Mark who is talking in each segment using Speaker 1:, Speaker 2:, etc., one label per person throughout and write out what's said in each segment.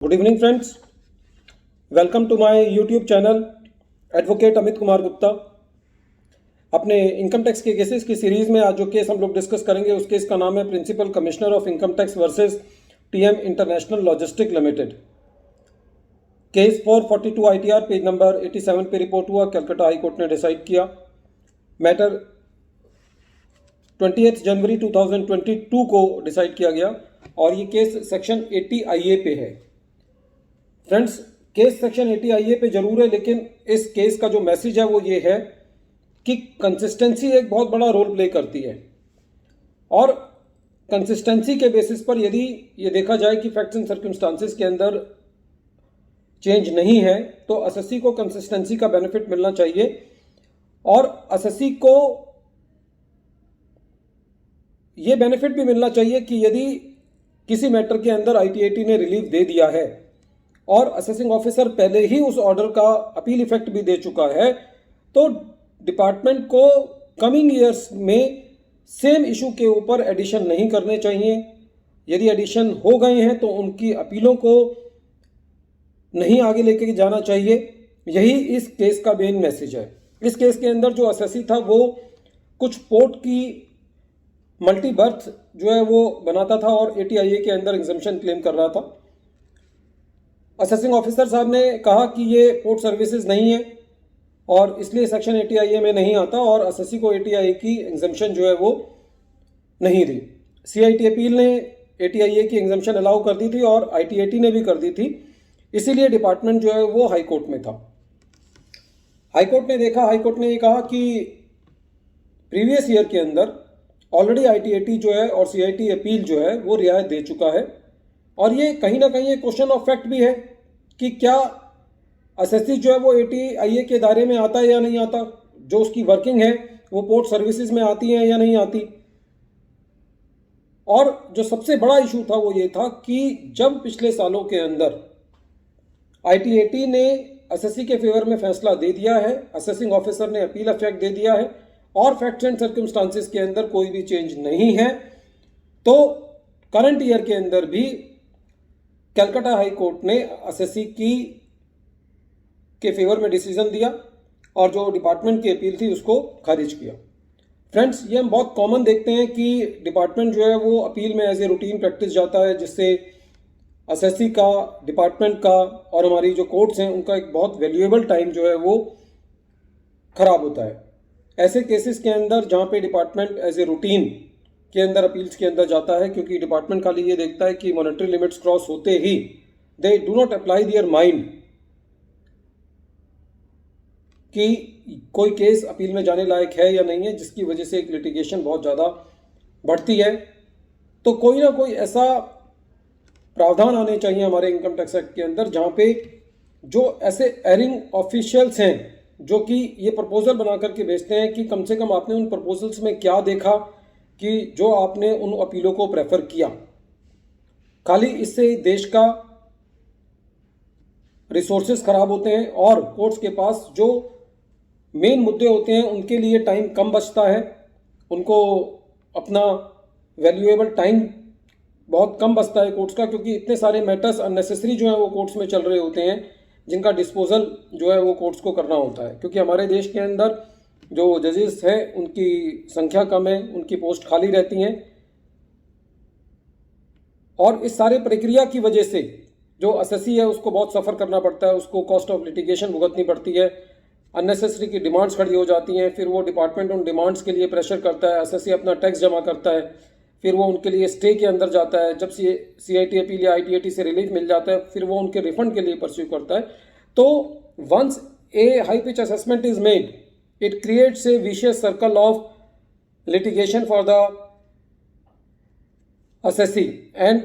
Speaker 1: Good evening friends, welcome to my YouTube channel advocate Amit Kumar Gupta. अपने income tax के cases की series में आज जो केस हम लोग डिस्कस करेंगे उस केस का नाम है principal commissioner of income tax versus TM international logistic limited. Case 442 ITR page number 87 पे रिपोर्ट हुआ। कलकत्ता हाई कोर्ट ने डिसाइड किया। मैटर 28 जनवरी 2022 को डिसाइड किया गया और ये केस सेक्शन 80 IA पे है। फ्रेंड्स, केस सेक्शन 80 IA पे जरूर है, लेकिन इस केस का जो मैसेज है वो ये है कि कंसिस्टेंसी एक बहुत बड़ा रोल प्ले करती है और कंसिस्टेंसी के बेसिस पर यदि ये देखा जाए कि फैक्ट्स एंड सर्कमस्टांसेस के अंदर चेंज नहीं है तो असेसी को कंसिस्टेंसी का बेनिफिट मिलना चाहिए और असेसी को ये बेनिफिट भी मिलना चाहिए कि यदि किसी मैटर के अंदर ITAT ने रिलीफ दे दिया है और असेसिंग ऑफिसर पहले ही उस ऑर्डर का अपील इफेक्ट भी दे चुका है तो डिपार्टमेंट को कमिंग ईयर्स में सेम इशू के ऊपर एडिशन नहीं करने चाहिए। यदि एडिशन हो गए हैं तो उनकी अपीलों को नहीं आगे लेके जाना चाहिए। यही इस केस का मेन मैसेज है। इस केस के अंदर जो असेसी था वो कुछ पोर्ट की मल्टी बर्थ जो है वो बनाता था और 80 IA के अंदर एग्जम्पशन क्लेम कर रहा था। असेसिंग ऑफिसर साहब ने कहा कि ये पोर्ट सर्विसेज नहीं है और इसलिए सेक्शन 80 IA में नहीं आता और असेसी को 80 IA की एग्जम्पशन जो है वो नहीं दी। CIT अपील ने 80 IA की एग्जम्पशन अलाउ कर दी थी और ITAT ने भी कर दी थी, इसीलिए डिपार्टमेंट जो है वो हाई कोर्ट में था। हाई कोर्ट ने ये कहा कि प्रीवियस ईयर के अंदर ऑलरेडी ITAT जो है और CIT अपील जो है वो रियायत दे चुका है और ये कहीं ना कहीं एक क्वेश्चन ऑफ फैक्ट भी है कि क्या असेसी जो है वो 80 IA के दायरे में आता है या नहीं आता, जो उसकी वर्किंग है वो पोर्ट सर्विसेज में आती है या नहीं आती। और जो सबसे बड़ा इशू था वो ये था कि जब पिछले सालों के अंदर ITAT ने असेसी के फेवर में फैसला दे दिया है, असेसिंग ऑफिसर ने अपील इफेक्ट दे दिया है और फैक्ट्स एंड सर्कमस्टांसेस के अंदर कोई भी चेंज नहीं है, तो करंट ईयर के अंदर भी कलकत्ता हाई कोर्ट ने असेसी के फेवर में डिसीजन दिया और जो डिपार्टमेंट की अपील थी उसको खारिज किया। फ्रेंड्स, ये हम बहुत कॉमन देखते हैं कि डिपार्टमेंट जो है वो अपील में एज ए रूटीन प्रैक्टिस जाता है, जिससे असेसी का, डिपार्टमेंट का और हमारी जो कोर्ट्स हैं उनका एक बहुत वैल्यूएबल टाइम जो है वो खराब होता है। ऐसे केसेस के अंदर जहाँ पे डिपार्टमेंट एज ए रूटीन के अंदर अपील्स के अंदर जाता है, क्योंकि डिपार्टमेंट खाली ये देखता है कि मॉनेटरी लिमिट्स क्रॉस होते ही they do not apply their mind कि कोई केस अपील में जाने लायक है या नहीं है, जिसकी वजह से एक लिटिगेशन बहुत ज़्यादा बढ़ती है। तो कोई ना कोई ऐसा प्रावधान आने चाहिए हमारे इनकम टैक्स एक्ट के अंदर जहाँ पे जो ऐसे एरिंग ऑफिशियल्स हैं जो कि ये प्रपोजल बना करके भेजते हैं कि कम से कम आपने उन प्रपोजल्स में क्या देखा कि जो आपने उन अपीलों को प्रेफर किया। खाली इससे देश का रिसोर्सेज खराब होते हैं और कोर्ट्स के पास जो मेन मुद्दे होते हैं उनके लिए टाइम कम बचता है, उनको अपना वैल्यूएबल टाइम बहुत कम बचता है कोर्ट्स का, क्योंकि इतने सारे मैटर्स अननेसेसरी जो है वो कोर्ट्स में चल रहे होते हैं जिनका डिस्पोजल जो है वो कोर्ट्स को करना होता है। क्योंकि हमारे देश के अंदर जो जजेस हैं उनकी संख्या कम है, उनकी पोस्ट खाली रहती हैं और इस सारे प्रक्रिया की वजह से जो असेसी है उसको बहुत सफ़र करना पड़ता है, उसको कॉस्ट ऑफ लिटिगेशन भुगतनी पड़ती है, अननेसेसरी की डिमांड्स खड़ी हो जाती हैं, फिर वो डिपार्टमेंट उन डिमांड्स के लिए प्रेशर करता है, असेसी अपना टैक्स जमा करता है, फिर वो उनके लिए स्टे के अंदर जाता है, जब CIT अपील या ITAT से रिलीफ मिल जाता है फिर वो उनके रिफंड के लिए परस्यू करता है। तो once a high pitch assessment is made, it creates a vicious circle of litigation for the assessee and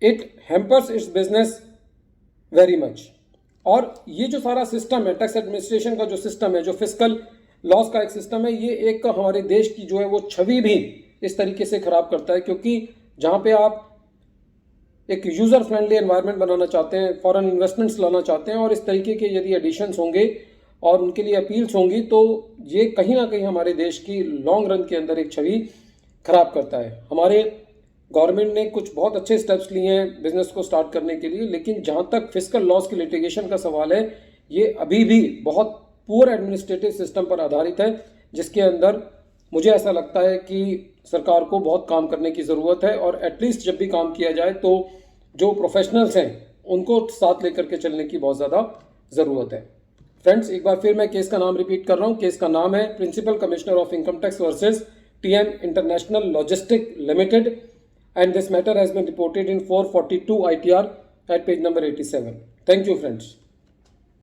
Speaker 1: it hampers its business very much। और ये जो सारा सिस्टम है, टैक्स एडमिनिस्ट्रेशन का जो सिस्टम है, जो फिस्कल लॉस का एक सिस्टम है, ये एक हमारे देश की जो है वो छवि भी इस तरीके से खराब करता है। क्योंकि जहाँ पे आप एक यूज़र फ्रेंडली एनवायरनमेंट बनाना चाहते हैं, फॉरेन इन्वेस्टमेंट्स लाना चाहते हैं और इस तरीके के यदि एडिशंस होंगे और उनके लिए अपील्स होंगी तो ये कहीं ना कहीं हमारे देश की लॉन्ग रन के अंदर एक छवि खराब करता है। हमारे गवर्नमेंट ने कुछ बहुत अच्छे स्टेप्स लिए हैं बिजनेस को स्टार्ट करने के लिए, लेकिन जहाँ तक फिस्कल लॉस की लिटिगेशन का सवाल है, ये अभी भी बहुत पुअर एडमिनिस्ट्रेटिव सिस्टम पर आधारित है, जिसके अंदर मुझे ऐसा लगता है कि सरकार को बहुत काम करने की ज़रूरत है। और एटलीस्ट जब भी काम किया जाए तो जो प्रोफेशनल्स हैं उनको साथ लेकर के चलने की बहुत ज़्यादा ज़रूरत है। फ्रेंड्स, एक बार फिर मैं केस का नाम रिपीट कर रहा हूँ। केस का नाम है principal commissioner of income tax versus TM international logistic limited, and this matter has been reported in 442 ITR at page number 87. Thank you, friends.